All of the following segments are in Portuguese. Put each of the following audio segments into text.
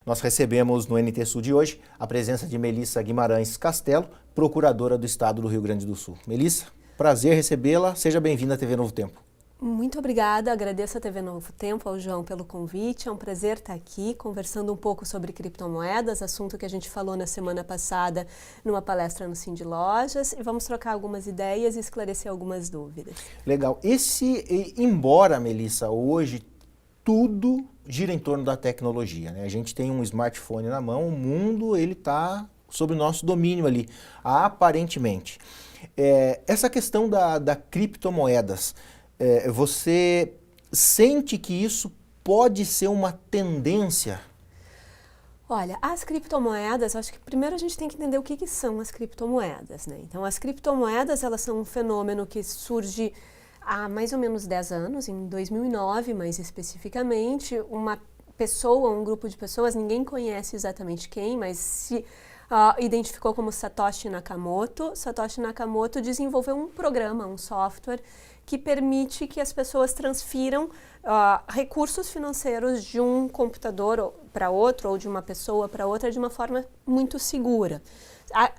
Nós recebemos no NT Sul de hoje a presença de Melissa Guimarães Castelo, procuradora do Estado do Rio Grande do Sul. Melissa, prazer recebê-la. Seja bem-vinda à TV Novo Tempo. Muito obrigada, agradeço a TV Novo Tempo, ao João pelo convite. É um prazer estar aqui conversando um pouco sobre criptomoedas, assunto que a gente falou na semana passada numa palestra no Cindy Lojas, e vamos trocar algumas ideias e esclarecer algumas dúvidas. Legal. Embora, Melissa, hoje tudo gira em torno da tecnologia, né? A gente tem um smartphone na mão, o mundo ele está sob o nosso domínio ali, aparentemente. Essa questão da criptomoedas, você sente que isso pode ser uma tendência? Olha, as criptomoedas, acho que primeiro a gente tem que entender o que são as criptomoedas, né? Então, as criptomoedas, elas são um fenômeno que surge há mais ou menos 10 anos, em 2009 mais especificamente, uma pessoa, um grupo de pessoas, ninguém conhece exatamente quem, mas se identificou como Satoshi Nakamoto. Satoshi Nakamoto desenvolveu um programa, um software, que permite que as pessoas transfiram recursos financeiros de um computador para outro ou de uma pessoa para outra de uma forma muito segura.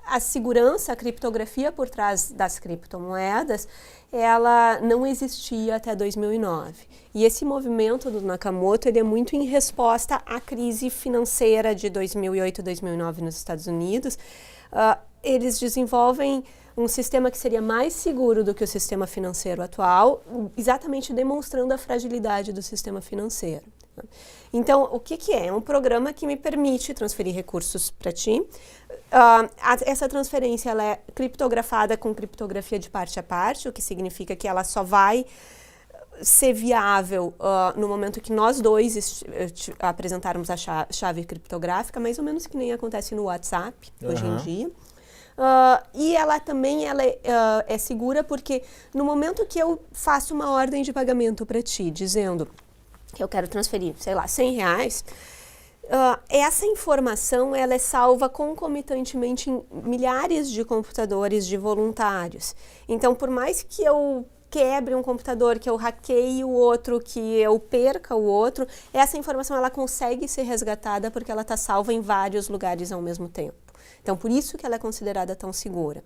A segurança, a criptografia por trás das criptomoedas, ela não existia até 2009. E esse movimento do Nakamoto, ele é muito em resposta à crise financeira de 2008 e 2009 nos Estados Unidos. Eles desenvolvem um sistema que seria mais seguro do que o sistema financeiro atual, exatamente demonstrando a fragilidade do sistema financeiro. Então, o que é? É um programa que me permite transferir recursos para ti. Essa transferência ela é criptografada com criptografia de parte a parte, o que significa que ela só vai ser viável no momento que nós dois apresentarmos a chave criptográfica, mais ou menos que nem acontece no WhatsApp hoje em dia. E ela também é segura porque no momento que eu faço uma ordem de pagamento para ti, dizendo que eu quero transferir, sei lá, R$100, essa informação ela é salva concomitantemente em milhares de computadores de voluntários. Então, por mais que eu quebre um computador, que eu hackeie o outro, que eu perca o outro, essa informação ela consegue ser resgatada porque ela está salva em vários lugares ao mesmo tempo. Então, por isso que ela é considerada tão segura.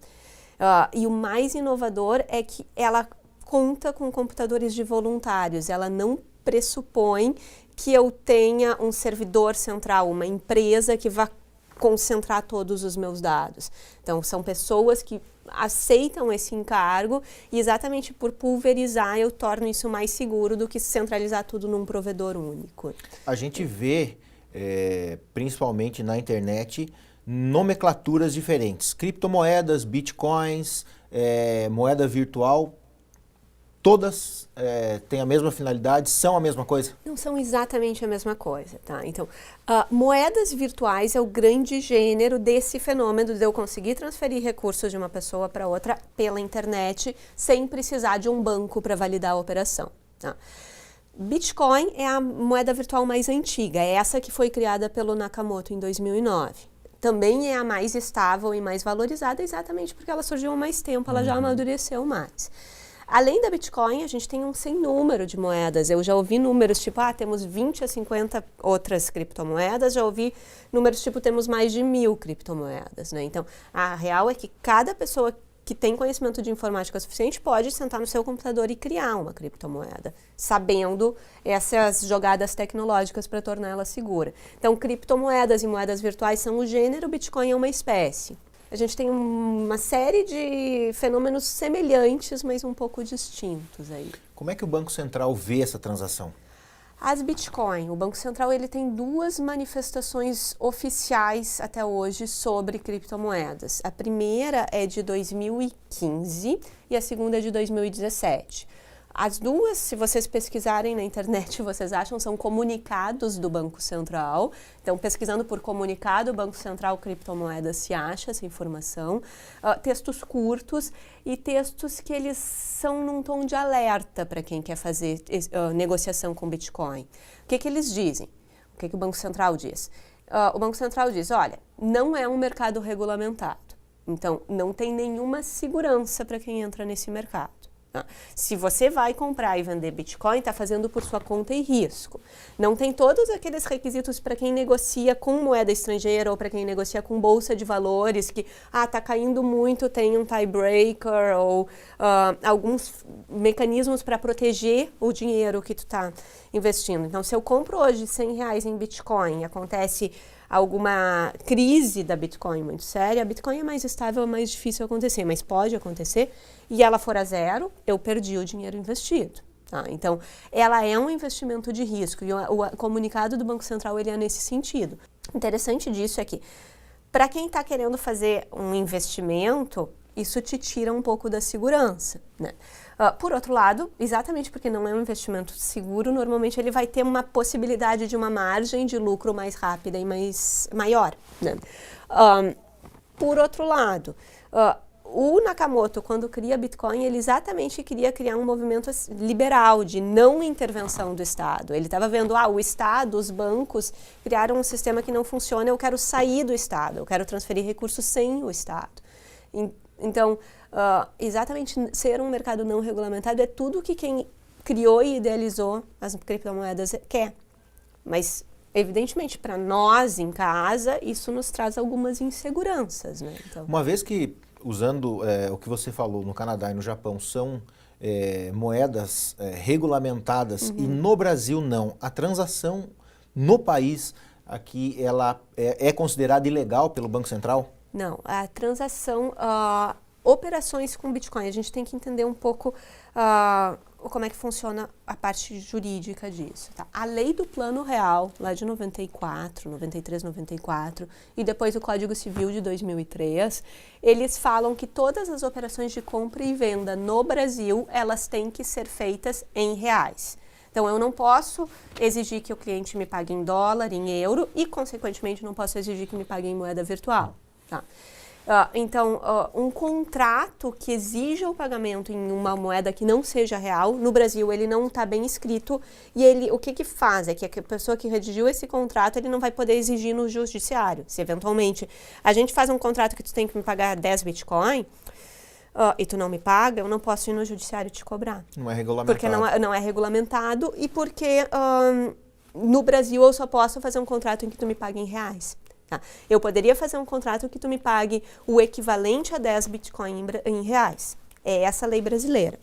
E o mais inovador é que ela conta com computadores de voluntários, ela não pressupõe que eu tenha um servidor central, uma empresa que vá concentrar todos os meus dados. Então, são pessoas que aceitam esse encargo e exatamente por pulverizar eu torno isso mais seguro do que centralizar tudo num provedor único. A gente vê, principalmente na internet, nomenclaturas diferentes. Criptomoedas, bitcoins, moeda virtual, todas têm a mesma finalidade, são a mesma coisa? Não são exatamente a mesma coisa, tá? Então, moedas virtuais é o grande gênero desse fenômeno de eu conseguir transferir recursos de uma pessoa para outra pela internet sem precisar de um banco para validar a operação, tá? Bitcoin é a moeda virtual mais antiga, é essa que foi criada pelo Nakamoto em 2009. Também é a mais estável e mais valorizada exatamente porque ela surgiu há mais tempo, ela já amadureceu mais. Além da Bitcoin, a gente tem um sem número de moedas. Eu já ouvi números tipo, temos 20 a 50 outras criptomoedas, já ouvi números tipo, temos mais de 1000 criptomoedas, né? Então, a real é que cada pessoa que tem conhecimento de informática suficiente pode sentar no seu computador e criar uma criptomoeda, sabendo essas jogadas tecnológicas para torná-la segura. Então, criptomoedas e moedas virtuais são o gênero, Bitcoin é uma espécie. A gente tem uma série de fenômenos semelhantes, mas um pouco distintos aí. Como é que o Banco Central vê essa transação? As Bitcoin, o Banco Central ele tem duas manifestações oficiais até hoje sobre criptomoedas. A primeira é de 2015 e a segunda é de 2017. As duas, se vocês pesquisarem na internet, vocês acham, são comunicados do Banco Central. Então, pesquisando por comunicado, Banco Central Criptomoedas, se acha essa informação. Textos curtos e textos que eles são num tom de alerta para quem quer fazer negociação com Bitcoin. O que eles dizem? O que o Banco Central diz? O Banco Central diz, olha, não é um mercado regulamentado. Então, não tem nenhuma segurança para quem entra nesse mercado. Se você vai comprar e vender Bitcoin, está fazendo por sua conta e risco. Não tem todos aqueles requisitos para quem negocia com moeda estrangeira ou para quem negocia com bolsa de valores, que está caindo muito, tem um tiebreaker ou alguns mecanismos para proteger o dinheiro que tu está investindo. Então, se eu compro hoje R$100 em Bitcoin e acontece alguma crise da Bitcoin muito séria, a Bitcoin é mais estável, é mais difícil acontecer, mas pode acontecer, e ela for a zero, eu perdi o dinheiro investido. Então, ela é um investimento de risco, e o comunicado do Banco Central ele é nesse sentido. O interessante disso é que, para quem está querendo fazer um investimento, isso te tira um pouco da segurança, né? Por outro lado, exatamente porque não é um investimento seguro, normalmente ele vai ter uma possibilidade de uma margem de lucro mais rápida e maior, né? Por outro lado, o Nakamoto, quando cria Bitcoin, ele exatamente queria criar um movimento liberal, de não intervenção do Estado. Ele estava vendo, o Estado, os bancos criaram um sistema que não funciona, eu quero sair do Estado, eu quero transferir recursos sem o Estado. Então, exatamente ser um mercado não regulamentado é tudo que quem criou e idealizou as criptomoedas quer. Mas, evidentemente, para nós em casa, isso nos traz algumas inseguranças, né? Então, uma vez que, usando o que você falou, no Canadá e no Japão são moedas regulamentadas e no Brasil não, a transação no país aqui ela é considerada ilegal pelo Banco Central? Não, a transação, operações com Bitcoin, a gente tem que entender um pouco como é que funciona a parte jurídica disso. Tá? A lei do Plano Real, lá de 94, 93, 94, e depois o Código Civil de 2003, eles falam que todas as operações de compra e venda no Brasil, elas têm que ser feitas em reais. Então, eu não posso exigir que o cliente me pague em dólar, em euro, e, consequentemente, não posso exigir que me pague em moeda virtual. Tá. Então, um contrato que exija o pagamento em uma moeda que não seja real, no Brasil ele não está bem escrito, e ele, o que faz é que a pessoa que redigiu esse contrato, ele não vai poder exigir no judiciário. Se eventualmente a gente faz um contrato que tu tem que me pagar 10 Bitcoin, e tu não me paga, eu não posso ir no judiciário te cobrar. Não é regulamentado. Porque não é regulamentado, e porque no Brasil eu só posso fazer um contrato em que tu me pague em reais. Tá? Eu poderia fazer um contrato que tu me pague o equivalente a 10 Bitcoin em reais. É essa a lei brasileira.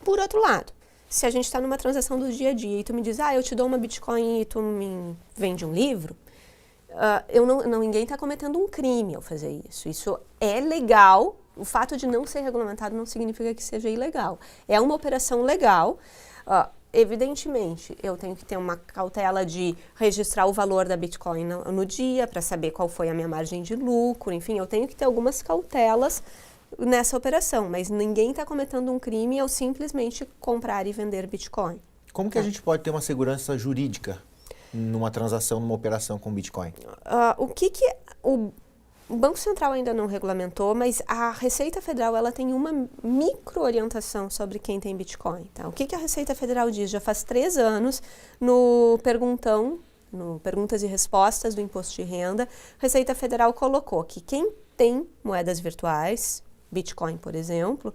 Por outro lado, se a gente está numa transação do dia a dia e tu me diz, eu te dou uma Bitcoin e tu me vende um livro, ninguém está cometendo um crime ao fazer isso. Isso é legal. O fato de não ser regulamentado não significa que seja ilegal. É uma operação legal. Evidentemente, eu tenho que ter uma cautela de registrar o valor da Bitcoin no dia, para saber qual foi a minha margem de lucro, enfim, eu tenho que ter algumas cautelas nessa operação, mas ninguém está cometendo um crime ao simplesmente comprar e vender Bitcoin. Como que a gente pode ter uma segurança jurídica numa transação, numa operação com Bitcoin? O Banco Central ainda não regulamentou, mas a Receita Federal ela tem uma micro-orientação sobre quem tem Bitcoin. Tá? O que a Receita Federal diz? Já faz 3 anos, no Perguntas e Respostas do Imposto de Renda, a Receita Federal colocou que quem tem moedas virtuais, Bitcoin, por exemplo,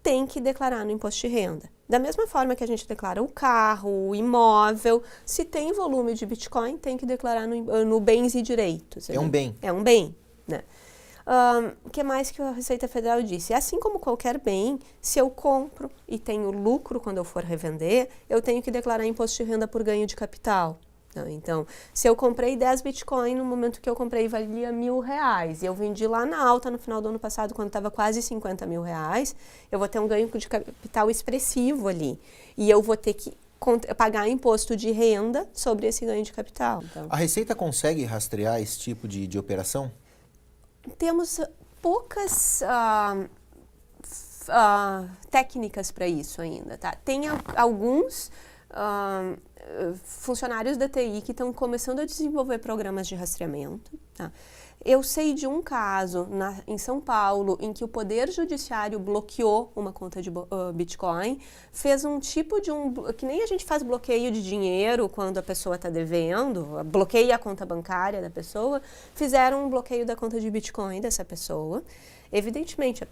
tem que declarar no Imposto de Renda. Da mesma forma que a gente declara o carro, o imóvel, se tem volume de Bitcoin, tem que declarar no Bens e Direitos. É um bem. É um bem. Né? O que mais que a Receita Federal disse? Assim como qualquer bem, se eu compro e tenho lucro quando eu for revender, eu tenho que declarar imposto de renda por ganho de capital. Então, se eu comprei 10 Bitcoin, no momento que eu comprei valia R$1.000 e eu vendi lá na alta no final do ano passado, quando estava quase R$50 mil, eu vou ter um ganho de capital expressivo ali. E eu vou ter que pagar imposto de renda sobre esse ganho de capital. Então, a Receita consegue rastrear esse tipo de operação? Temos poucas técnicas para isso ainda. Tá? Tem alguns funcionários da TI que estão começando a desenvolver programas de rastreamento. Tá? Eu sei de um caso em São Paulo em que o Poder Judiciário bloqueou uma conta de Bitcoin, fez um tipo de que nem a gente faz bloqueio de dinheiro quando a pessoa está devendo, bloqueia a conta bancária da pessoa, fizeram um bloqueio da conta de Bitcoin dessa pessoa. Evidentemente,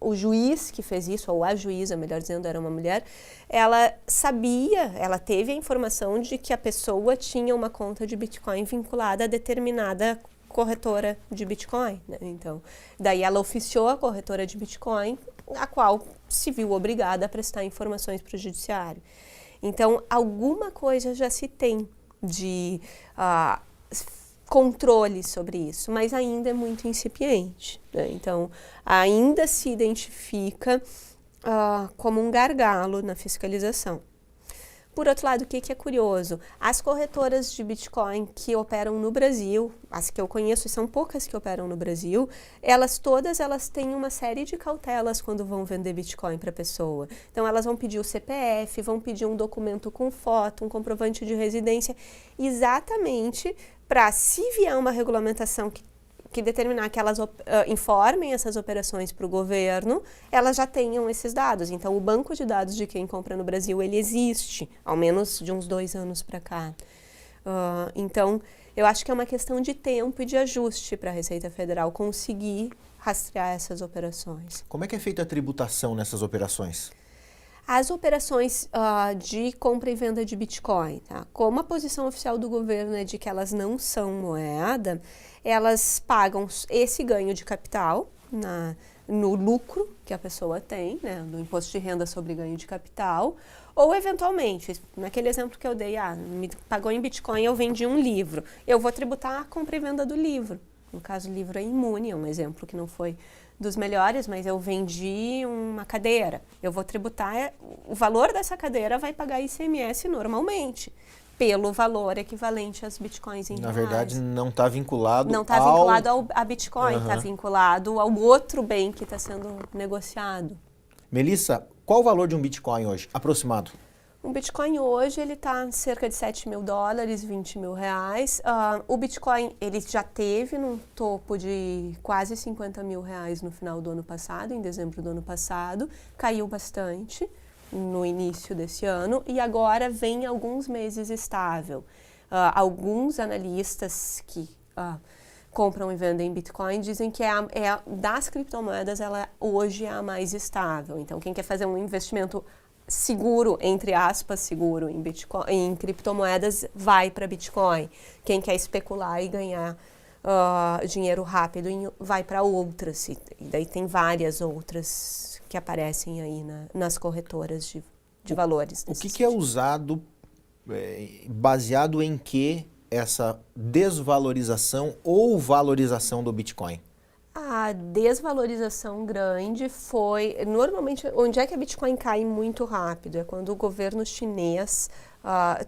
o juiz que fez isso, ou a juíza, melhor dizendo, era uma mulher, ela sabia, ela teve a informação de que a pessoa tinha uma conta de Bitcoin vinculada a determinada corretora de Bitcoin, né? Então, daí ela oficiou a corretora de Bitcoin, a qual se viu obrigada a prestar informações para o judiciário. Então, alguma coisa já se tem de controle sobre isso, mas ainda é muito incipiente, né? Então, ainda se identifica como um gargalo na fiscalização. Por outro lado, o que é curioso? As corretoras de Bitcoin que operam no Brasil, as que eu conheço, e são poucas que operam no Brasil, todas elas têm uma série de cautelas quando vão vender Bitcoin para a pessoa. Então, elas vão pedir o CPF, vão pedir um documento com foto, um comprovante de residência, exatamente para, se vier uma regulamentação que determinar que elas informem essas operações para o governo, elas já tenham esses dados. Então, o banco de dados de quem compra no Brasil, ele existe, ao menos de uns 2 anos para cá. Então, eu acho que é uma questão de tempo e de ajuste para a Receita Federal conseguir rastrear essas operações. Como é que é feita a tributação nessas operações? As operações de compra e venda de Bitcoin, tá? Como a posição oficial do governo é de que elas não são moeda, elas pagam esse ganho de capital no lucro que a pessoa tem, né, no imposto de renda sobre ganho de capital, ou eventualmente, naquele exemplo que eu dei, me pagou em Bitcoin, eu vendi um livro, eu vou tributar a compra e venda do livro. No caso, o livro é imune, é um exemplo que não foi dos melhores, mas eu vendi uma cadeira. Eu vou tributar, o valor dessa cadeira vai pagar ICMS normalmente, pelo valor equivalente às bitcoins em reais. Na verdade, não está vinculado Não está vinculado a Bitcoin, está vinculado ao outro bem que está sendo negociado. Melissa, qual o valor de um Bitcoin hoje, aproximado? Um Bitcoin hoje, ele está cerca de $7 mil, 20 mil reais. O Bitcoin, ele já teve num topo de quase 50 mil reais no final do ano passado, em dezembro do ano passado. Caiu bastante no início desse ano e agora vem alguns meses estável. Alguns analistas que compram e vendem Bitcoin dizem que das criptomoedas, ela hoje é a mais estável. Então, quem quer fazer um investimento seguro, entre aspas, seguro em Bitcoin, em criptomoedas, vai para Bitcoin. Quem quer especular e ganhar dinheiro rápido vai para outras. E daí tem várias outras que aparecem aí nas corretoras de valores. O que é usado, baseado em que essa desvalorização ou valorização do Bitcoin? A desvalorização grande foi, normalmente, onde é que a Bitcoin cai muito rápido? É quando o governo chinês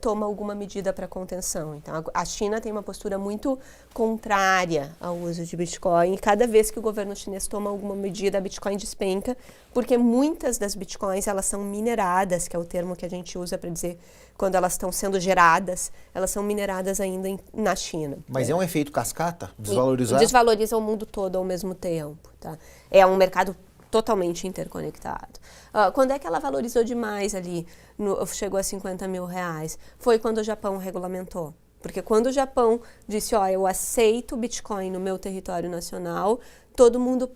toma alguma medida para contenção. Então, a China tem uma postura muito contrária ao uso de Bitcoin e cada vez que o governo chinês toma alguma medida, a Bitcoin despenca, porque muitas das Bitcoins, elas são mineradas, que é o termo que a gente usa para dizer quando elas estão sendo geradas, elas são mineradas ainda na China. Mas é um efeito cascata? Desvalorizar? Desvaloriza o mundo todo ao mesmo tempo. Tá? É um mercado totalmente interconectado. Quando é que ela valorizou demais ali, chegou a 50 mil reais? Foi quando o Japão regulamentou. Porque quando o Japão disse, eu aceito Bitcoin no meu território nacional, todo mundo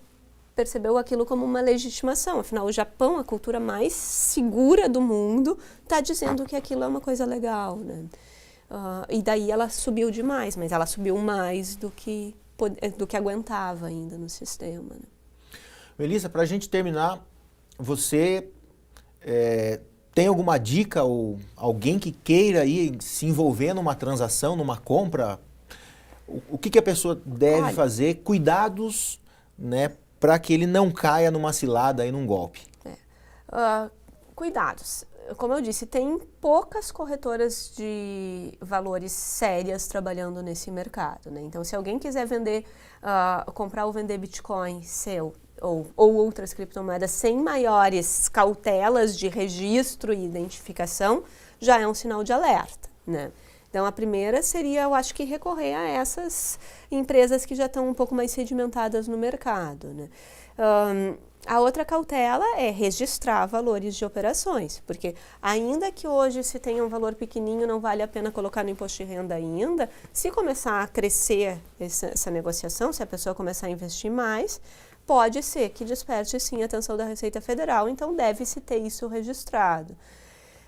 percebeu aquilo como uma legitimação. Afinal, o Japão, a cultura mais segura do mundo, está dizendo que aquilo é uma coisa legal, né? E daí ela subiu demais, mas ela subiu mais do que aguentava ainda no sistema, né? Melissa, para a gente terminar, você tem alguma dica ou alguém que queira ir se envolver numa transação, numa compra? O que a pessoa deve fazer? Cuidados, né, para que ele não caia numa cilada e num golpe. Cuidados. Como eu disse, tem poucas corretoras de valores sérias trabalhando nesse mercado, né? Então, se alguém quiser comprar ou vender Bitcoin seu ou outras criptomoedas sem maiores cautelas de registro e identificação, já é um sinal de alerta, né? Então, a primeira seria, eu acho que, recorrer a essas empresas que já estão um pouco mais sedimentadas no mercado, né? A outra cautela é registrar valores de operações, porque ainda que hoje se tenha um valor pequenininho, não vale a pena colocar no imposto de renda ainda, se começar a crescer essa negociação, se a pessoa começar a investir mais, pode ser que desperte sim a atenção da Receita Federal, então deve-se ter isso registrado.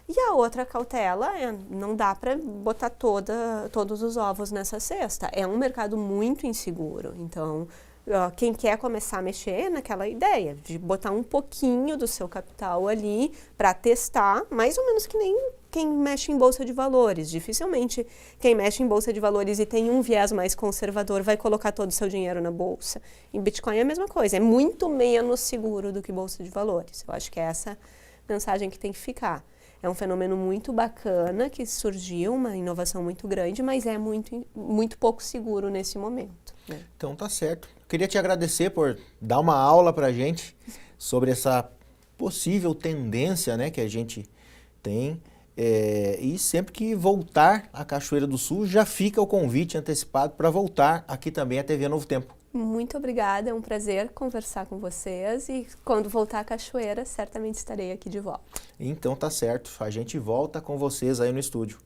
E a outra cautela é, não dá para botar todos os ovos nessa cesta. É um mercado muito inseguro, então quem quer começar a mexer naquela ideia de botar um pouquinho do seu capital ali para testar, mais ou menos que nem quem mexe em bolsa de valores. Dificilmente quem mexe em bolsa de valores e tem um viés mais conservador vai colocar todo o seu dinheiro na bolsa. Em Bitcoin é a mesma coisa, é muito menos seguro do que bolsa de valores. Eu acho que é essa mensagem que tem que ficar. É um fenômeno muito bacana que surgiu, uma inovação muito grande, mas é muito pouco seguro nesse momento, né? Então tá certo. Queria te agradecer por dar uma aula pra gente sobre essa possível tendência, né, que a gente tem. E sempre que voltar à Cachoeira do Sul, já fica o convite antecipado para voltar aqui também à TV Novo Tempo. Muito obrigada, é um prazer conversar com vocês e quando voltar à Cachoeira, certamente estarei aqui de volta. Então tá certo, a gente volta com vocês aí no estúdio.